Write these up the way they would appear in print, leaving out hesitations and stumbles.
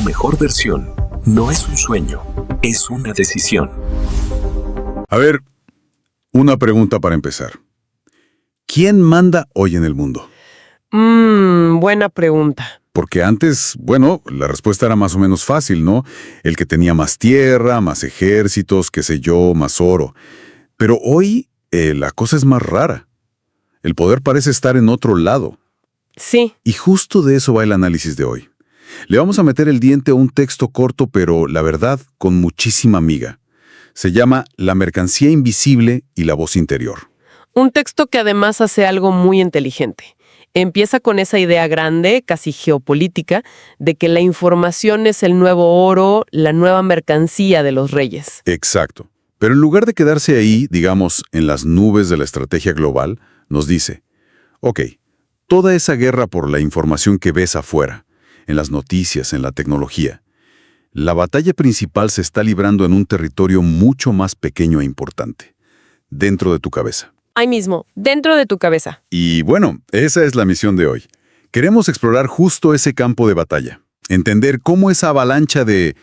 mejor versión no es un sueño, es una decisión. A ver, una pregunta para empezar. ¿Quién manda hoy en el mundo? Buena pregunta. Porque antes, bueno, la respuesta era más o menos fácil, ¿no? El que tenía más tierra, más ejércitos, qué sé yo, más oro. Pero hoy la cosa es más rara. El poder parece estar en otro lado. Sí. Y justo de eso va el análisis de hoy. Le vamos a meter el diente a un texto corto, pero la verdad, con muchísima miga. Se llama La mercancía invisible y la voz interior. Un texto que además hace algo muy inteligente. Empieza con esa idea grande, casi geopolítica, de que la información es el nuevo oro, la nueva mercancía de los reyes. Exacto. Pero en lugar de quedarse ahí, digamos, en las nubes de la estrategia global, nos dice, ok, toda esa guerra por la información que ves afuera, en las noticias, en la tecnología, la batalla principal se está librando en un territorio mucho más pequeño e importante, dentro de tu cabeza. Ahí mismo, dentro de tu cabeza. Y bueno, esa es la misión de hoy. Queremos explorar justo ese campo de batalla, entender cómo esa avalancha de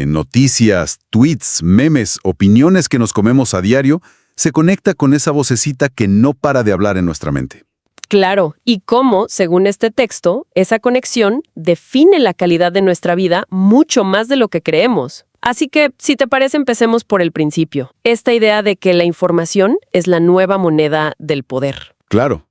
noticias, tweets, memes, opiniones que nos comemos a diario, se conecta con esa vocecita que no para de hablar en nuestra mente. Claro, y cómo, según este texto, esa conexión define la calidad de nuestra vida mucho más de lo que creemos. Así que, si te parece, empecemos por el principio. Esta idea de que la información es la nueva moneda del poder. Claro.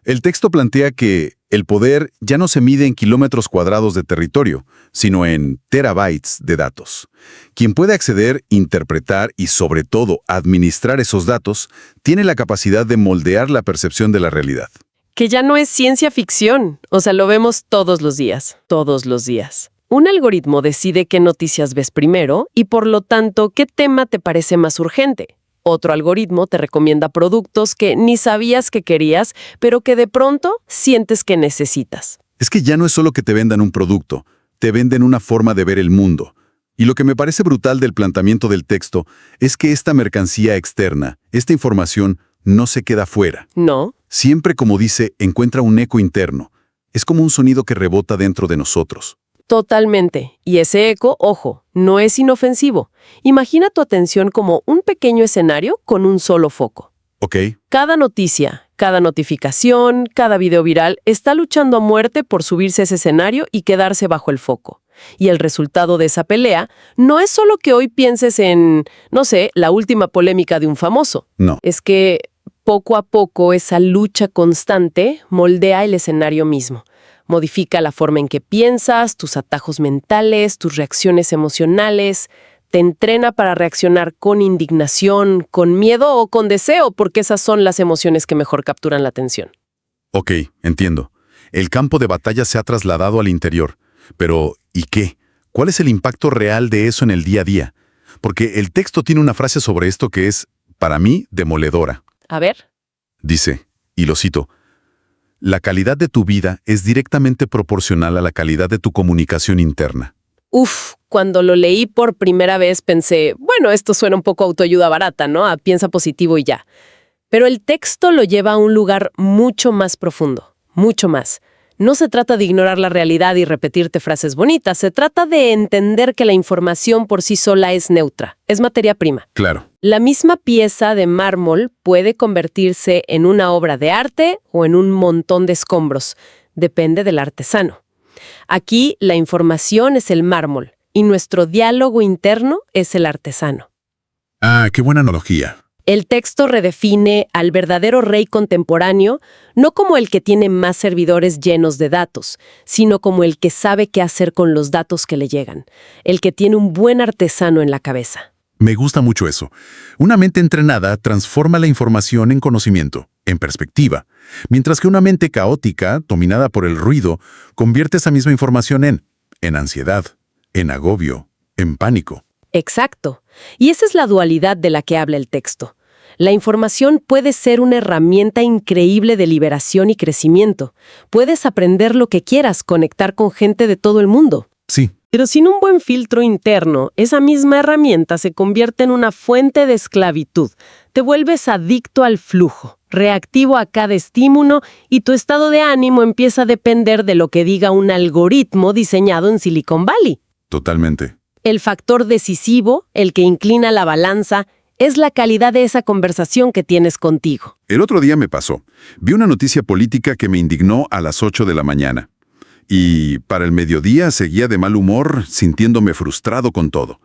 El texto plantea que el poder ya no se mide en kilómetros cuadrados de territorio, sino en terabytes de datos. Quien puede acceder, interpretar y, sobre todo, administrar esos datos, tiene la capacidad de moldear la percepción de la realidad. Que ya no es ciencia ficción. O sea, lo vemos todos los días. Todos los días. Un algoritmo decide qué noticias ves primero y, por lo tanto, qué tema te parece más urgente. Otro algoritmo te recomienda productos que ni sabías que querías, pero que de pronto sientes que necesitas. Es que ya no es solo que te vendan un producto, te venden una forma de ver el mundo. Y lo que me parece brutal del planteamiento del texto es que esta mercancía externa, esta información, no se queda fuera. ¿No? Siempre, como dice, encuentra un eco interno. Es como un sonido que rebota dentro de nosotros. Totalmente. Y ese eco, ojo, no es inofensivo. Imagina tu atención como un pequeño escenario con un solo foco. Ok. Cada noticia, cada notificación, cada video viral está luchando a muerte por subirse a ese escenario y quedarse bajo el foco. Y el resultado de esa pelea no es solo que hoy pienses en, no sé, la última polémica de un famoso. No. Es que poco a poco esa lucha constante moldea el escenario mismo. Modifica la forma en que piensas, tus atajos mentales, tus reacciones emocionales. Te entrena para reaccionar con indignación, con miedo o con deseo, porque esas son las emociones que mejor capturan la atención. Ok, entiendo. El campo de batalla se ha trasladado al interior. Pero, ¿y qué? ¿Cuál es el impacto real de eso en el día a día? Porque el texto tiene una frase sobre esto que es, para mí, demoledora. A ver. Dice, y lo cito, la calidad de tu vida es directamente proporcional a la calidad de tu comunicación interna. Cuando lo leí por primera vez pensé, bueno, esto suena un poco autoayuda barata, ¿no? Piensa positivo y ya. Pero el texto lo lleva a un lugar mucho más profundo, mucho más. No se trata de ignorar la realidad y repetirte frases bonitas, se trata de entender que la información por sí sola es neutra, es materia prima. Claro. La misma pieza de mármol puede convertirse en una obra de arte o en un montón de escombros. Depende del artesano. Aquí la información es el mármol y nuestro diálogo interno es el artesano. Ah, qué buena analogía. El texto redefine al verdadero rey contemporáneo no como el que tiene más servidores llenos de datos, sino como el que sabe qué hacer con los datos que le llegan, el que tiene un buen artesano en la cabeza. Me gusta mucho eso. Una mente entrenada transforma la información en conocimiento, en perspectiva, mientras que una mente caótica, dominada por el ruido, convierte esa misma información en ansiedad, en agobio, en pánico. Exacto. Y esa es la dualidad de la que habla el texto. La información puede ser una herramienta increíble de liberación y crecimiento. Puedes aprender lo que quieras, conectar con gente de todo el mundo. Sí. Pero sin un buen filtro interno, esa misma herramienta se convierte en una fuente de esclavitud. Te vuelves adicto al flujo. reactivo a cada estímulo y tu estado de ánimo empieza a depender de lo que diga un algoritmo diseñado en Silicon Valley. Totalmente. El factor decisivo, el que inclina la balanza, es la calidad de esa conversación que tienes contigo. El otro día me pasó. Vi una noticia política que me indignó a las 8 de la mañana. Y para el mediodía seguía de mal humor, sintiéndome frustrado con todo.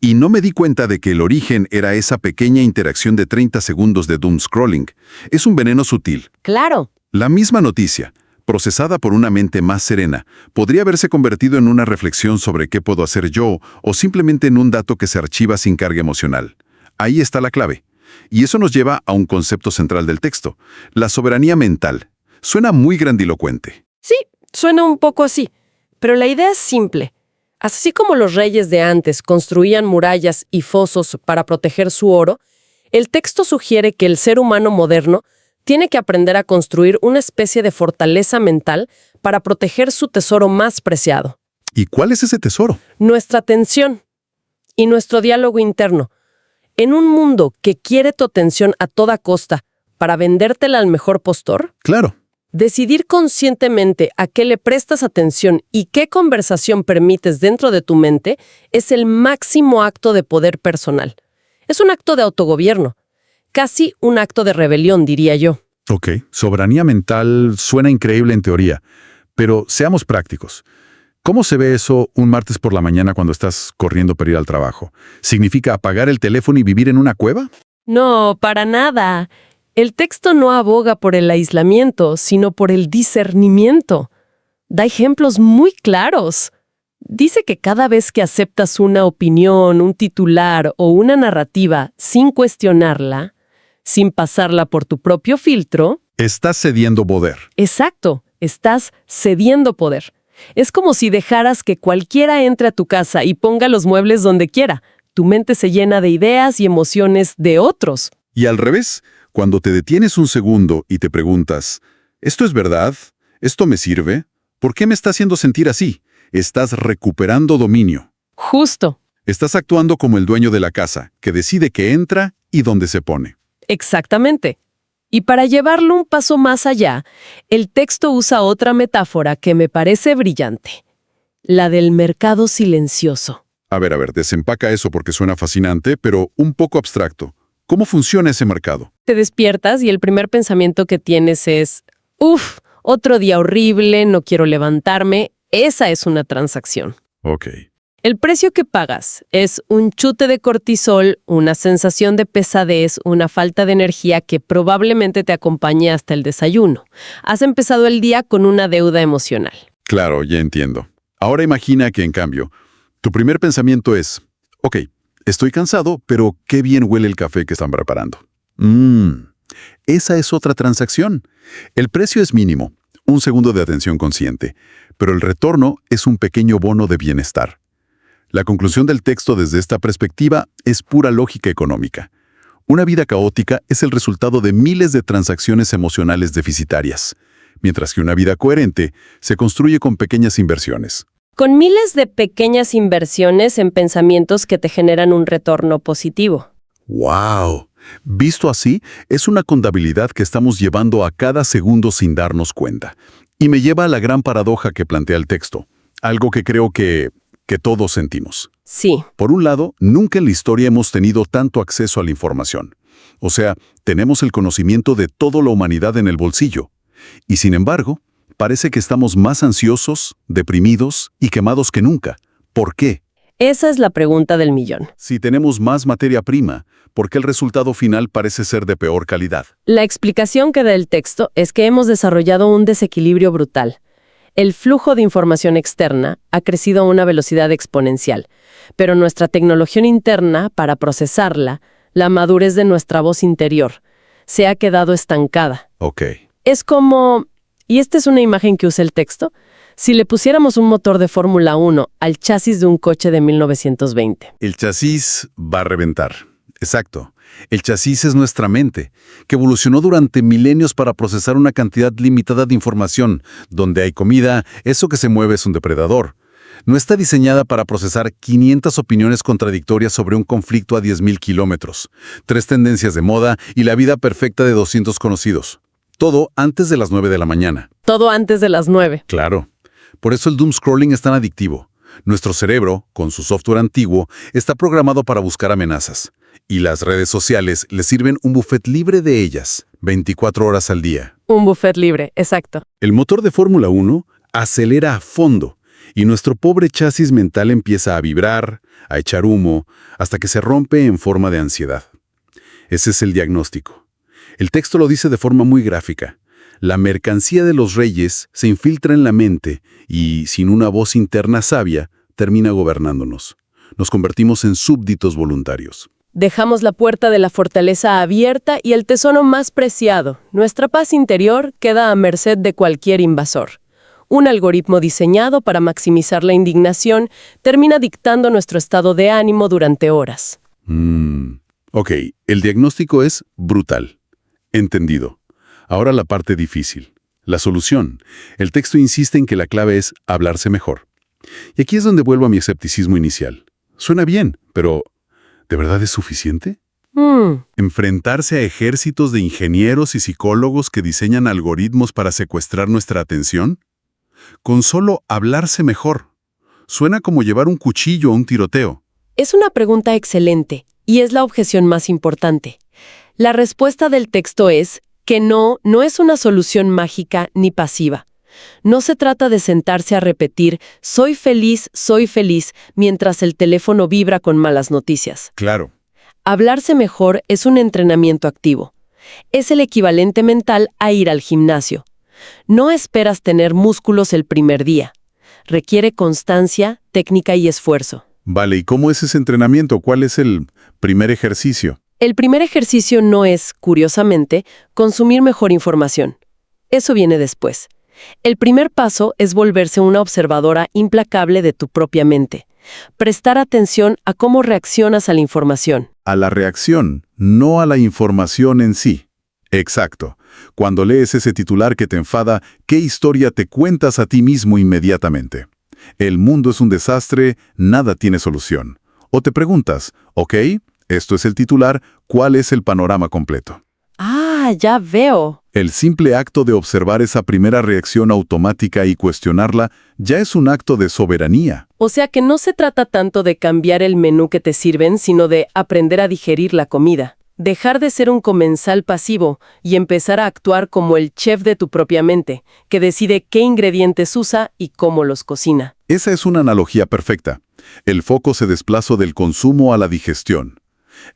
Y no me di cuenta de que el origen era esa pequeña interacción de 30 segundos de doom scrolling. Es un veneno sutil. Claro. La misma noticia, procesada por una mente más serena, podría haberse convertido en una reflexión sobre qué puedo hacer yo o simplemente en un dato que se archiva sin carga emocional. Ahí está la clave. Y eso nos lleva a un concepto central del texto, la soberanía mental. Suena muy grandilocuente. Sí, suena un poco así, pero la idea es simple. Así como los reyes de antes construían murallas y fosos para proteger su oro, el texto sugiere que el ser humano moderno tiene que aprender a construir una especie de fortaleza mental para proteger su tesoro más preciado. ¿Y cuál es ese tesoro? Nuestra atención y nuestro diálogo interno. En un mundo que quiere tu atención a toda costa para vendértela al mejor postor, Claro. decidir conscientemente a qué le prestas atención y qué conversación permites dentro de tu mente es el máximo acto de poder personal. Es un acto de autogobierno, casi un acto de rebelión, diría yo. Ok, soberanía mental suena increíble en teoría, pero seamos prácticos. ¿Cómo se ve eso un martes por la mañana cuando estás corriendo para ir al trabajo? ¿Significa apagar el teléfono y vivir en una cueva? No, para nada. El texto no aboga por el aislamiento, sino por el discernimiento. Da ejemplos muy claros. Dice que cada vez que aceptas una opinión, un titular o una narrativa sin cuestionarla, sin pasarla por tu propio filtro, Estás cediendo poder. exacto, estás cediendo poder. Es como si dejaras que cualquiera entre a tu casa y ponga los muebles donde quiera. Tu mente se llena de ideas y emociones de otros. Y al revés, cuando te detienes un segundo y te preguntas, ¿esto es verdad? ¿Esto me sirve? ¿Por qué me está haciendo sentir así? Estás recuperando dominio. Justo. Estás actuando como el dueño de la casa, que decide qué entra y dónde se pone. Exactamente. Y para llevarlo un paso más allá, el texto usa otra metáfora que me parece brillante, la del mercado silencioso. A ver, desempaca eso porque suena fascinante, pero un poco abstracto. ¿Cómo funciona ese mercado? Te despiertas y el primer pensamiento que tienes es, ¡uf! Otro día horrible, no quiero levantarme. Esa es una transacción. Ok. El precio que pagas es un chute de cortisol, una sensación de pesadez, una falta de energía que probablemente te acompañe hasta el desayuno. Has empezado el día con una deuda emocional. Claro, ya entiendo. Ahora imagina que, en cambio, tu primer pensamiento es, ok, estoy cansado, pero qué bien huele el café que están preparando. Esa es otra transacción. El precio es mínimo, un segundo de atención consciente, pero el retorno es un pequeño bono de bienestar. La conclusión del texto desde esta perspectiva es pura lógica económica. Una vida caótica es el resultado de miles de transacciones emocionales deficitarias, mientras que una vida coherente se construye con pequeñas inversiones. Con miles de pequeñas inversiones en pensamientos que te generan un retorno positivo. ¡Wow! Visto así, es una contabilidad que estamos llevando a cada segundo sin darnos cuenta. Y me lleva a la gran paradoja que plantea el texto, algo que creo que todos sentimos. Sí. Por un lado, nunca en la historia hemos tenido tanto acceso a la información. O sea, tenemos el conocimiento de toda la humanidad en el bolsillo. Y sin embargo, parece que estamos más ansiosos, deprimidos y quemados que nunca. ¿Por qué? Esa es la pregunta del millón. Si tenemos más materia prima, ¿por qué el resultado final parece ser de peor calidad? La explicación que da el texto es que hemos desarrollado un desequilibrio brutal. El flujo de información externa ha crecido a una velocidad exponencial, pero nuestra tecnología interna, para procesarla, la madurez de nuestra voz interior, se ha quedado estancada. Ok. Es como, y esta es una imagen que usa el texto, si le pusiéramos un motor de Fórmula 1 al chasis de un coche de 1920. El chasis va a reventar. Exacto. El chasis es nuestra mente, que evolucionó durante milenios para procesar una cantidad limitada de información. Donde hay comida, eso que se mueve es un depredador. No está diseñada para procesar 500 opiniones contradictorias sobre un conflicto a 10.000 kilómetros, 3 tendencias de moda y la vida perfecta de 200 conocidos. Todo antes de las 9 de la mañana. Todo antes de las 9. Claro. Por eso el doom scrolling es tan adictivo. Nuestro cerebro, con su software antiguo, está programado para buscar amenazas. Y las redes sociales le sirven un buffet libre de ellas, 24 horas al día. Un buffet libre, exacto. El motor de Fórmula 1 acelera a fondo y nuestro pobre chasis mental empieza a vibrar, a echar humo, hasta que se rompe en forma de ansiedad. Ese es el diagnóstico. El texto lo dice de forma muy gráfica. La mercancía de los reyes se infiltra en la mente y, sin una voz interna sabia, termina gobernándonos. Nos convertimos en súbditos voluntarios. Dejamos la puerta de la fortaleza abierta y el tesoro más preciado, nuestra paz interior, queda a merced de cualquier invasor. Un algoritmo diseñado para maximizar la indignación termina dictando nuestro estado de ánimo durante horas. Ok, el diagnóstico es brutal. Entendido. Ahora la parte difícil. La solución. El texto insiste en que la clave es hablarse mejor. Y aquí es donde vuelvo a mi escepticismo inicial. Suena bien, pero ¿de verdad es suficiente? ¿Enfrentarse a ejércitos de ingenieros y psicólogos que diseñan algoritmos para secuestrar nuestra atención? Con solo hablarse mejor. Suena como llevar un cuchillo a un tiroteo. Es una pregunta excelente, y es la objeción más importante. La respuesta del texto es que no es una solución mágica ni pasiva. No se trata de sentarse a repetir soy feliz, mientras el teléfono vibra con malas noticias. Claro. Hablarse mejor es un entrenamiento activo. Es el equivalente mental a ir al gimnasio. No esperas tener músculos el primer día. Requiere constancia, técnica y esfuerzo. Vale, ¿y cómo es ese entrenamiento? ¿Cuál es el primer ejercicio? El primer ejercicio no es, curiosamente, consumir mejor información. Eso viene después. El primer paso es volverse una observadora implacable de tu propia mente. Prestar atención a cómo reaccionas a la información. A la reacción, no a la información en sí. Exacto. Cuando lees ese titular que te enfada, ¿qué historia te cuentas a ti mismo inmediatamente? El mundo es un desastre, nada tiene solución. O te preguntas, ok, esto es el titular, ¿cuál es el panorama completo? Ah, ya veo. El simple acto de observar esa primera reacción automática y cuestionarla ya es un acto de soberanía. O sea que no se trata tanto de cambiar el menú que te sirven, sino de aprender a digerir la comida. Dejar de ser un comensal pasivo y empezar a actuar como el chef de tu propia mente, que decide qué ingredientes usa y cómo los cocina. Esa es una analogía perfecta. El foco se desplaza del consumo a la digestión.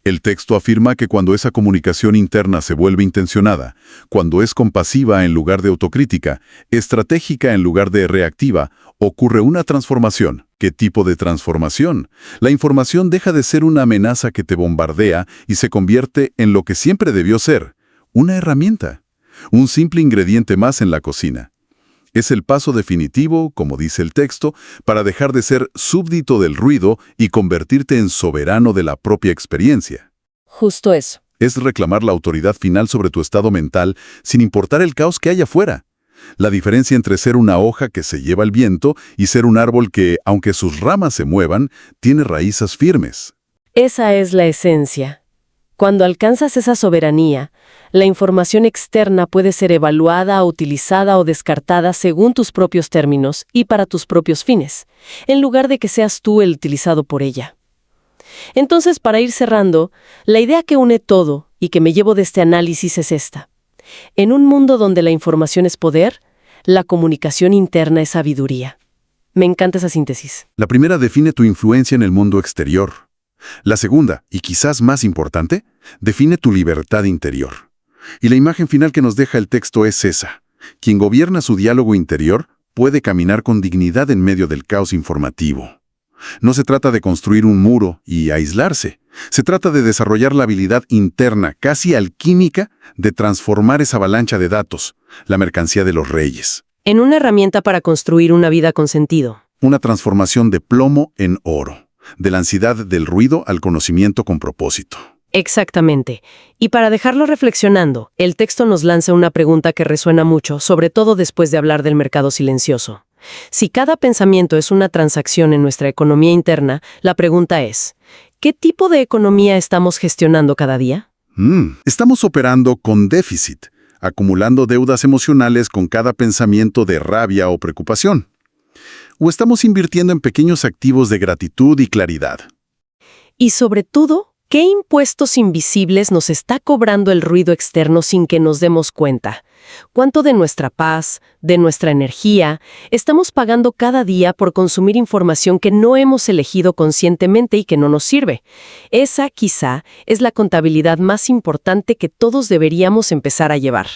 El texto afirma que cuando esa comunicación interna se vuelve intencionada, cuando es compasiva en lugar de autocrítica, estratégica en lugar de reactiva, ocurre una transformación. ¿Qué tipo de transformación? La información deja de ser una amenaza que te bombardea y se convierte en lo que siempre debió ser, una herramienta, un simple ingrediente más en la cocina. Es el paso definitivo, como dice el texto, para dejar de ser súbdito del ruido y convertirte en soberano de la propia experiencia. Justo eso. Es reclamar la autoridad final sobre tu estado mental sin importar el caos que haya afuera. La diferencia entre ser una hoja que se lleva el viento y ser un árbol que, aunque sus ramas se muevan, tiene raíces firmes. Esa es la esencia. Cuando alcanzas esa soberanía, la información externa puede ser evaluada, utilizada o descartada según tus propios términos y para tus propios fines, en lugar de que seas tú el utilizado por ella. Entonces, para ir cerrando, la idea que une todo y que me llevo de este análisis es esta. En un mundo donde la información es poder, la comunicación interna es sabiduría. Me encanta esa síntesis. La primera define tu influencia en el mundo exterior. La segunda, y quizás más importante, define tu libertad interior. Y la imagen final que nos deja el texto es esa. Quien gobierna su diálogo interior puede caminar con dignidad en medio del caos informativo. No se trata de construir un muro y aislarse. Se trata de desarrollar la habilidad interna, casi alquímica, de transformar esa avalancha de datos, la mercancía de los reyes. En una herramienta para construir una vida con sentido. Una transformación de plomo en oro, de la ansiedad del ruido al conocimiento con propósito. Exactamente. Y para dejarlo reflexionando, el texto nos lanza una pregunta que resuena mucho, sobre todo después de hablar del mercado silencioso. Si cada pensamiento es una transacción en nuestra economía interna, la pregunta es, ¿qué tipo de economía estamos gestionando cada día? Estamos operando con déficit, acumulando deudas emocionales con cada pensamiento de rabia o preocupación. ¿O estamos invirtiendo en pequeños activos de gratitud y claridad? Y sobre todo, ¿qué impuestos invisibles nos está cobrando el ruido externo sin que nos demos cuenta? ¿Cuánto de nuestra paz, de nuestra energía, estamos pagando cada día por consumir información que no hemos elegido conscientemente y que no nos sirve? Esa, quizá, es la contabilidad más importante que todos deberíamos empezar a llevar.